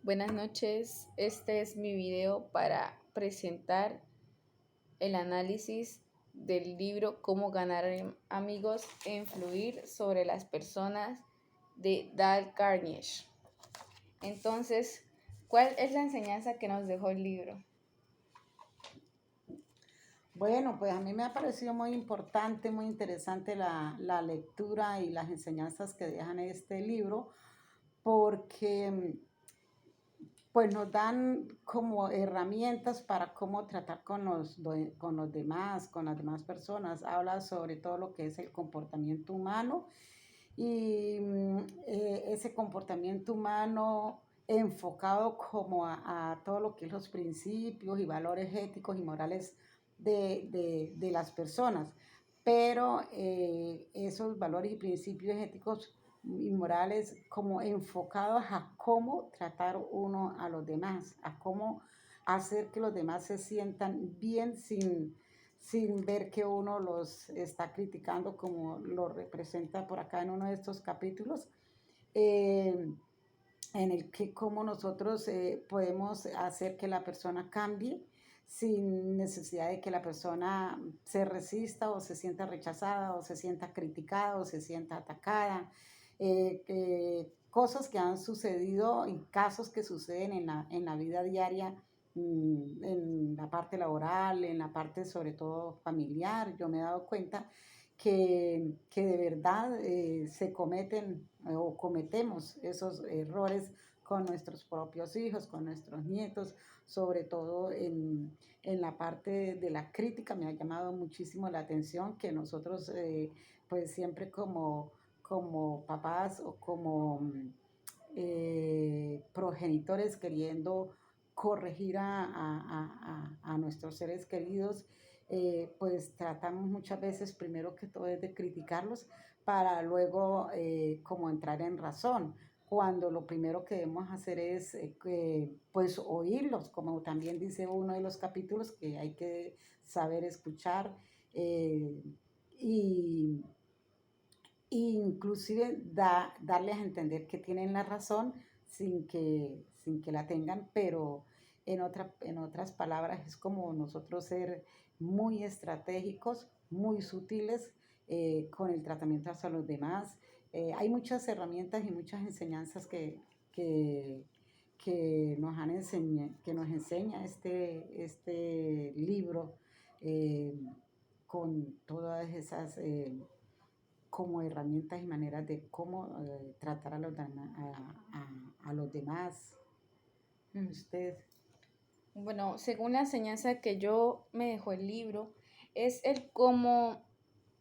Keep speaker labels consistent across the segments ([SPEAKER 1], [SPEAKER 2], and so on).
[SPEAKER 1] Buenas noches, este es mi video para presentar el análisis del libro Cómo ganar amigos e influir sobre las personas de Dale Carnegie. Entonces, ¿cuál es la enseñanza que nos dejó el libro?
[SPEAKER 2] Bueno, pues a mí me ha parecido muy importante, muy interesante la lectura y las enseñanzas que dejan este libro, porque pues nos dan como herramientas para cómo tratar con los demás, con las demás personas. Habla sobre todo lo que es el comportamiento humano y ese comportamiento humano enfocado como a todo lo que es los principios y valores éticos y morales de las personas. Pero esos valores y principios éticos y morales como enfocados a cómo tratar uno a los demás, a cómo hacer que los demás se sientan bien sin ver que uno los está criticando como lo representa por acá en uno de estos capítulos, eh, en el que cómo nosotros podemos hacer que la persona cambie sin necesidad de que la persona se resista o se sienta rechazada o se sienta criticada o se sienta atacada. Cosas que han sucedido y casos que suceden en la vida diaria, en la parte laboral, en la parte sobre todo familiar. Yo me he dado cuenta que de verdad se cometen o cometemos esos errores con nuestros propios hijos, con nuestros nietos, sobre todo en la parte de la crítica. Me ha llamado muchísimo la atención que nosotros pues siempre como papás o como progenitores queriendo corregir a nuestros seres queridos, pues tratamos muchas veces primero que todo es de criticarlos para luego como entrar en razón, cuando lo primero que debemos hacer es pues oírlos, como también dice uno de los capítulos, que hay que saber escuchar eh, y inclusive darles a entender que tienen la razón sin que la tengan, pero en otras palabras es como nosotros ser muy estratégicos, muy sutiles con el tratamiento hacia los demás. Hay muchas herramientas y muchas enseñanzas que, que nos enseña este libro eh, con todas esas como herramientas y maneras de cómo tratar a los demás. Usted.
[SPEAKER 1] Bueno, según la enseñanza que yo me dejó el libro, es el cómo,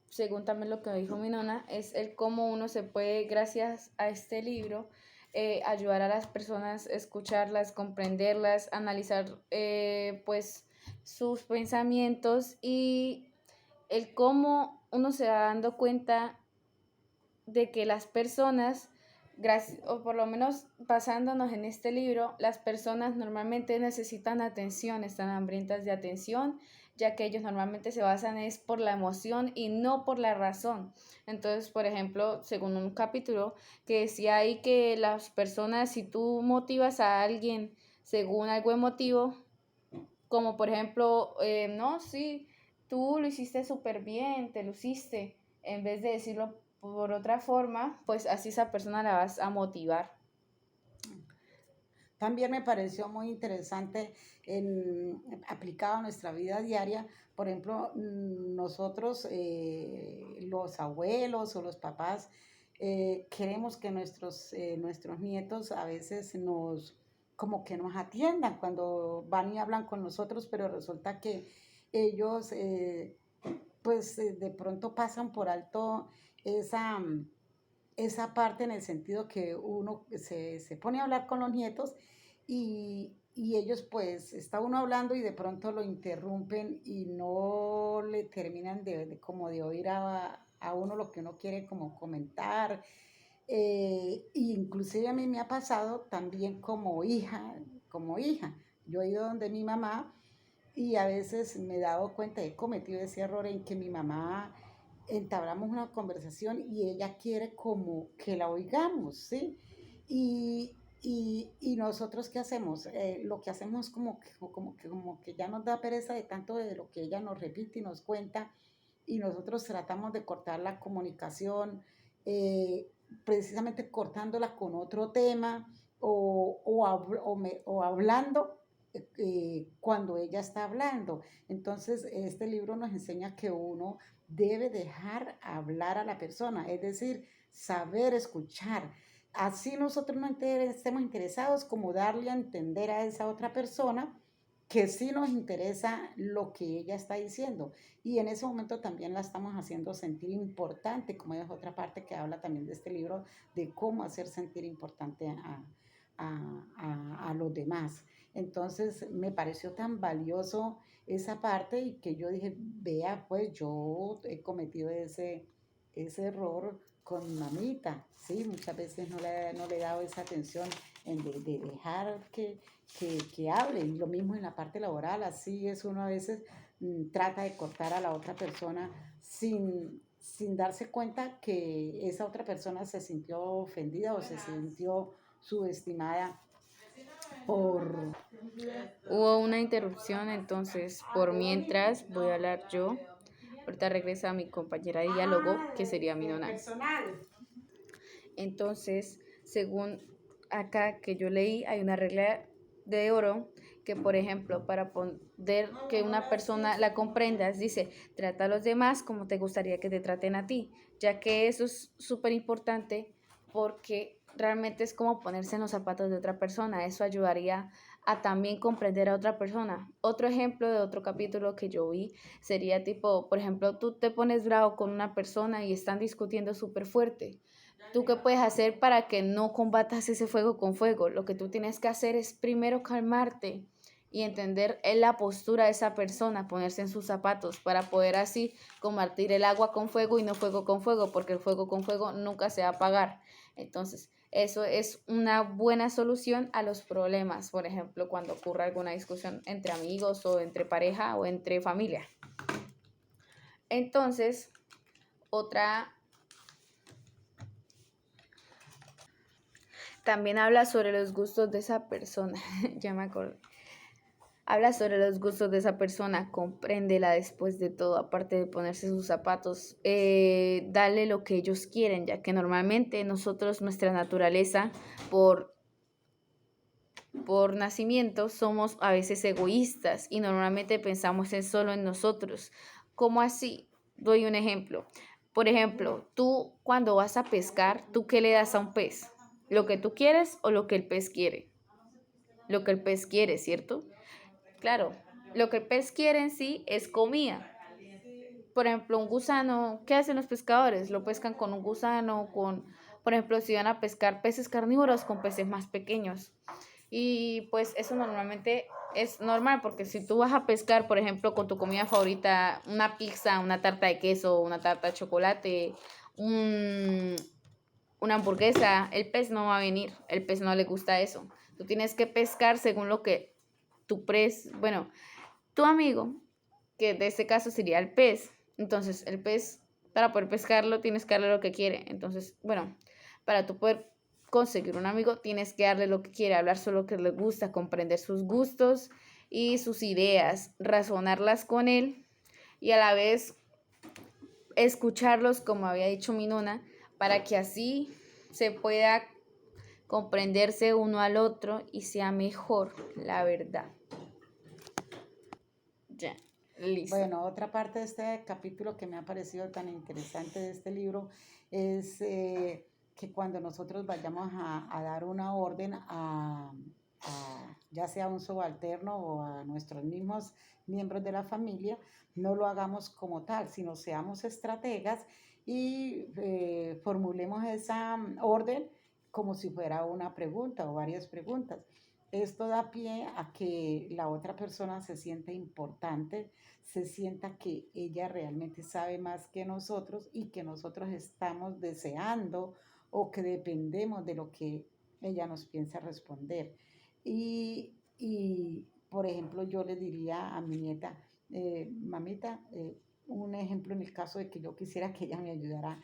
[SPEAKER 1] según también lo que dijo mi nona, es el cómo uno se puede, gracias a este libro, ayudar a las personas, escucharlas, comprenderlas, analizar pues sus pensamientos y el cómo uno se va dando cuenta de que las personas, o por lo menos basándonos en este libro, las personas normalmente necesitan atención, están hambrientas de atención, ya que ellos normalmente se basan es por la emoción y no por la razón. Entonces, por ejemplo, según un capítulo que decía ahí que las personas, si tú motivas a alguien según algo emotivo, como por ejemplo, no, sí, tú lo hiciste súper bien, te luciste, en vez de decirlo por otra forma, pues así esa persona la vas a motivar.
[SPEAKER 2] También me pareció muy interesante aplicado a nuestra vida diaria. Por ejemplo, nosotros, los abuelos o los papás, queremos que nuestros nietos a veces como que nos atiendan cuando van y hablan con nosotros, pero resulta que ellos, pues de pronto pasan por alto esa, esa parte en el sentido que uno se pone a hablar con los nietos y ellos pues está uno hablando y de pronto lo interrumpen y no le terminan como de oír a uno lo que uno quiere como comentar. Inclusive a mí me ha pasado también como hija. Yo he ido donde mi mamá y a veces me he dado cuenta, he cometido ese error en que mi mamá entablamos una conversación y ella quiere como que la oigamos, ¿sí? Y, Y nosotros, ¿qué hacemos? Lo que hacemos como que ya nos da pereza de tanto de lo que ella nos repite y nos cuenta, y nosotros tratamos de cortar la comunicación, eh, precisamente cortándola con otro tema o hablando cuando ella está hablando. Entonces, este libro nos enseña que uno debe dejar hablar a la persona, es decir, saber escuchar. Así nosotros no estemos interesados, como darle a entender a esa otra persona que sí nos interesa lo que ella está diciendo. Y en ese momento también la estamos haciendo sentir importante, como es otra parte que habla también de este libro, de cómo hacer sentir importante a los demás. Entonces me pareció tan valioso esa parte y que yo dije, vea, pues yo he cometido ese error con mi mamita, ¿sí? Muchas veces no le he dado esa atención de dejar que hable. Y lo mismo en la parte laboral, así es uno a veces trata de cortar a la otra persona sin darse cuenta que esa otra persona se sintió ofendida o se sintió subestimada por...
[SPEAKER 1] Hubo una interrupción, entonces por mientras voy a hablar yo. Ahorita regresa mi compañera de diálogo, que sería mi nona. Entonces, según acá que yo leí, hay una regla de oro que, por ejemplo, para poder que una persona la comprendas, dice, trata a los demás como te gustaría que te traten a ti, ya que eso es súper importante porque realmente es como ponerse en los zapatos de otra persona. Eso ayudaría a también comprender a otra persona. Otro ejemplo de otro capítulo que yo vi sería tipo, por ejemplo, tú te pones bravo con una persona y están discutiendo súper fuerte. ¿Tú qué puedes hacer para que no combatas ese fuego con fuego? Lo que tú tienes que hacer es primero calmarte y entender la postura de esa persona, ponerse en sus zapatos para poder así combatir el agua con fuego y no fuego con fuego, porque el fuego con fuego nunca se va a apagar. Entonces, eso es una buena solución a los problemas, por ejemplo, cuando ocurre alguna discusión entre amigos o entre pareja o entre familia. Entonces, otra también habla sobre los gustos de esa persona. Ya me acordé. Habla sobre los gustos de esa persona, compréndela después de todo, aparte de ponerse sus zapatos, dale lo que ellos quieren, ya que normalmente nosotros, nuestra naturaleza, por, por nacimiento, somos a veces egoístas y normalmente pensamos en solo en nosotros. ¿Cómo así? Doy un ejemplo. Por ejemplo, tú cuando vas a pescar, ¿tú qué le das a un pez? ¿Lo que tú quieres o lo que el pez quiere? Lo que el pez quiere, ¿cierto? Claro, lo que el pez quiere en sí es comida. Por ejemplo, un gusano, ¿qué hacen los pescadores? Lo pescan con un gusano, por ejemplo, si van a pescar peces carnívoros con peces más pequeños. Y pues eso normalmente es normal porque si tú vas a pescar, por ejemplo, con tu comida favorita, una pizza, una tarta de queso, una tarta de chocolate, un, una hamburguesa, el pez no va a venir, el pez no le gusta eso. Tú tienes que pescar según lo que bueno, tu amigo, que de este caso sería el pez. Entonces, el pez, para poder pescarlo, tienes que darle lo que quiere. Entonces, bueno, para tú poder conseguir un amigo, tienes que darle lo que quiere, hablar solo lo que le gusta, comprender sus gustos y sus ideas, razonarlas con él y a la vez escucharlos, como había dicho mi nona, para que así se pueda comprenderse uno al otro y sea mejor, la verdad. Ya, listo.
[SPEAKER 2] Bueno, otra parte de este capítulo que me ha parecido tan interesante de este libro es que cuando nosotros vayamos a dar una orden ya sea a un subalterno o a nuestros mismos miembros de la familia, no lo hagamos como tal, sino seamos estrategas y formulemos esa orden como si fuera una pregunta o varias preguntas. Esto da pie a que la otra persona se sienta importante, se sienta que ella realmente sabe más que nosotros y que nosotros estamos deseando o que dependemos de lo que ella nos piensa responder. Por ejemplo, yo le diría a mi nieta, mamita, un ejemplo en el caso de que yo quisiera que ella me ayudara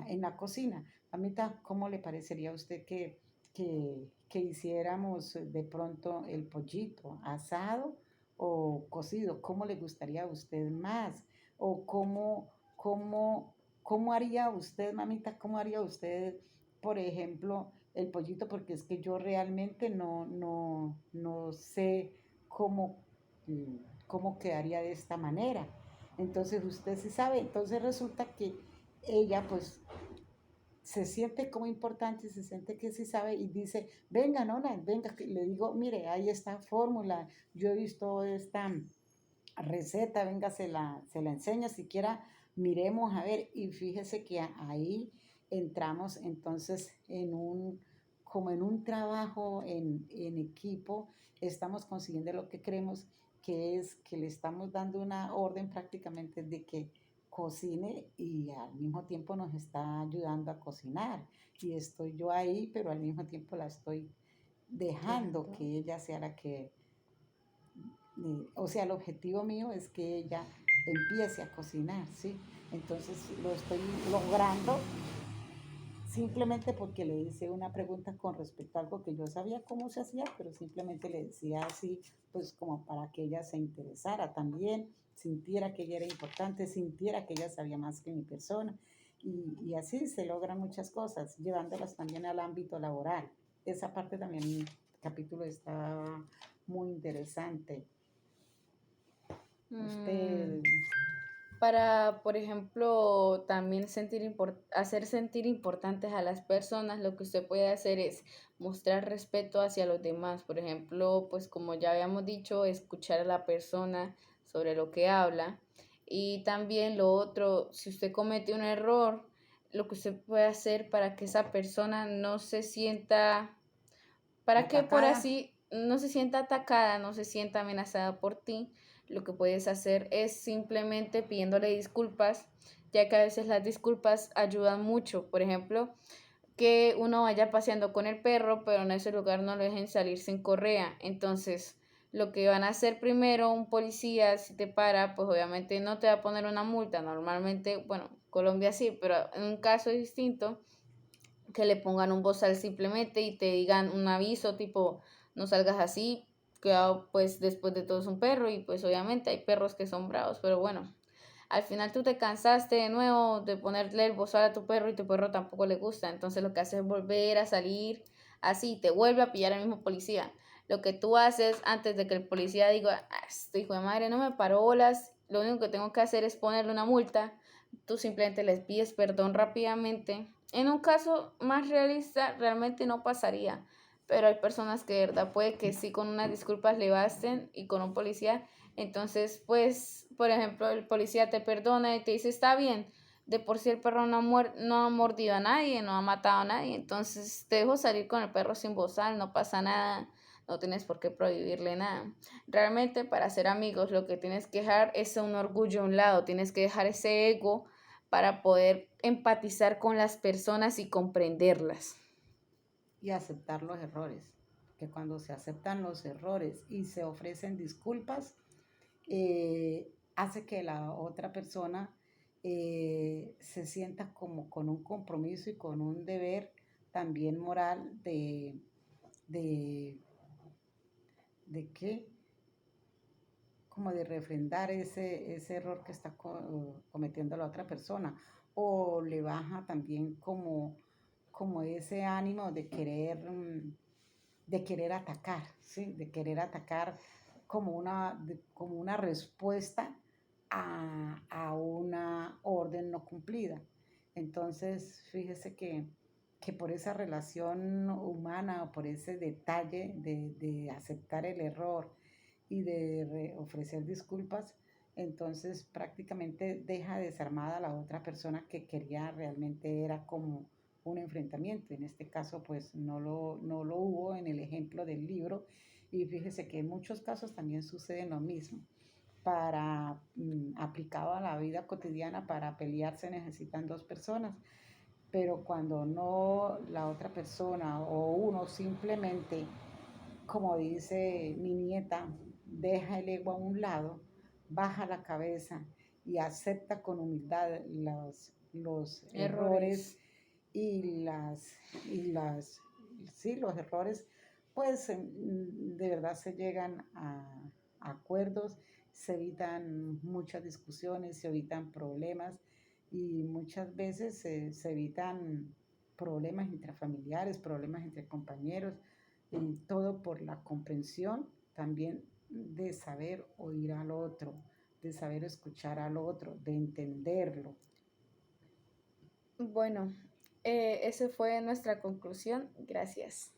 [SPEAKER 2] en la cocina. Mamita, ¿cómo le parecería a usted que que hiciéramos de pronto el pollito asado o cocido. ¿Cómo le gustaría a usted más? O cómo haría usted, mamita, cómo haría usted, por ejemplo, el pollito, porque es que yo realmente no sé cómo, mm, cómo quedaría de esta manera. Entonces usted sí sabe, entonces resulta que ella pues se siente como importante, se siente que sí sabe y dice, venga, nona, venga, que le digo, mire, hay esta fórmula, yo he visto esta receta, venga, se la enseña, siquiera miremos a ver y fíjese que ahí entramos entonces como en un trabajo en equipo, estamos consiguiendo lo que queremos, que es que le estamos dando una orden prácticamente de que cocine y al mismo tiempo nos está ayudando a cocinar. Y estoy yo ahí, pero al mismo tiempo la estoy dejando
[SPEAKER 1] Guiando.
[SPEAKER 2] que ella sea la que o sea, el objetivo mío es que ella empiece a cocinar, ¿sí? Entonces lo estoy logrando simplemente porque le hice una pregunta con respecto a algo que yo sabía cómo se hacía, pero simplemente le decía así, pues como para que ella se interesara también, sintiera que ella era importante, sintiera que ella sabía más que mi persona. Y así se logran muchas cosas, llevándolas también al ámbito laboral. Esa parte también, el capítulo está muy interesante.
[SPEAKER 1] Mm,
[SPEAKER 2] Usted,
[SPEAKER 1] Para, por ejemplo, también hacer sentir importantes a las personas, lo que usted puede hacer es mostrar respeto hacia los demás. Por ejemplo, pues como ya habíamos dicho, escuchar a la persona sobre lo que habla. Y también lo otro, si usted comete un error, lo que usted puede hacer para que esa persona no se sienta, para que por
[SPEAKER 2] atacada,
[SPEAKER 1] así no se sienta atacada, no se sienta amenazada por ti, lo que puedes hacer es simplemente pidiéndole disculpas, ya que a veces las disculpas ayudan mucho. Por ejemplo, que uno vaya paseando con el perro, pero en ese lugar no lo dejen salir sin correa. Entonces, lo que van a hacer primero un policía, si te para, pues obviamente no te va a poner una multa. Normalmente, bueno, Colombia sí, pero en un caso distinto, que le pongan un bozal simplemente y te digan un aviso tipo no salgas así, cuidado, pues después de todo es un perro y pues obviamente hay perros que son bravos, pero bueno, al final tú te cansaste de nuevo de ponerle el bozal a tu perro y tu perro tampoco le gusta, entonces lo que haces es volver a salir así, te vuelve a pillar el mismo policía. Lo que tú haces antes de que el policía diga, ah, este hijo de madre no me paró bolas, lo único que tengo que hacer es ponerle una multa, tú simplemente les pides perdón rápidamente. En un caso más realista realmente no pasaría, pero hay personas que de verdad puede que sí con unas disculpas le basten y con un policía, entonces pues por ejemplo el policía te perdona y te dice está bien, de por sí el perro no ha mordido a nadie, no ha matado a nadie, entonces te dejo salir con el perro sin bozal, no pasa nada, no tienes por qué prohibirle nada. Realmente para ser amigos lo que tienes que dejar es un orgullo a un lado, tienes que dejar ese ego para poder empatizar con las personas y comprenderlas.
[SPEAKER 2] y aceptar los errores. Que cuando se aceptan los errores y se ofrecen disculpas, hace que la otra persona se sienta como con un compromiso y con un deber también moral de, de qué, como de refrendar ese error que está cometiendo la otra persona. O le baja también como ese ánimo de querer atacar, ¿sí? De querer atacar como una respuesta a una orden no cumplida. Entonces, fíjese que por esa relación humana o por ese detalle de aceptar el error y de ofrecer disculpas, entonces prácticamente deja desarmada a la otra persona que quería realmente era como un enfrentamiento. En este caso, pues no lo hubo en el ejemplo del libro. Y fíjese que en muchos casos también sucede lo mismo. Para aplicado a la vida cotidiana, para pelearse necesitan dos personas, pero cuando no la otra persona o uno simplemente, como dice mi nieta, deja el ego a un lado, baja la cabeza y acepta con humildad los errores
[SPEAKER 1] Errores.
[SPEAKER 2] y y las, sí, los errores, pues de verdad se llegan a acuerdos, se evitan muchas discusiones, se evitan problemas y muchas veces se evitan problemas intrafamiliares, problemas entre compañeros, y todo por la comprensión también de saber oír al otro, de saber escuchar al otro, de entenderlo.
[SPEAKER 1] Bueno, esa fue nuestra conclusión. Gracias.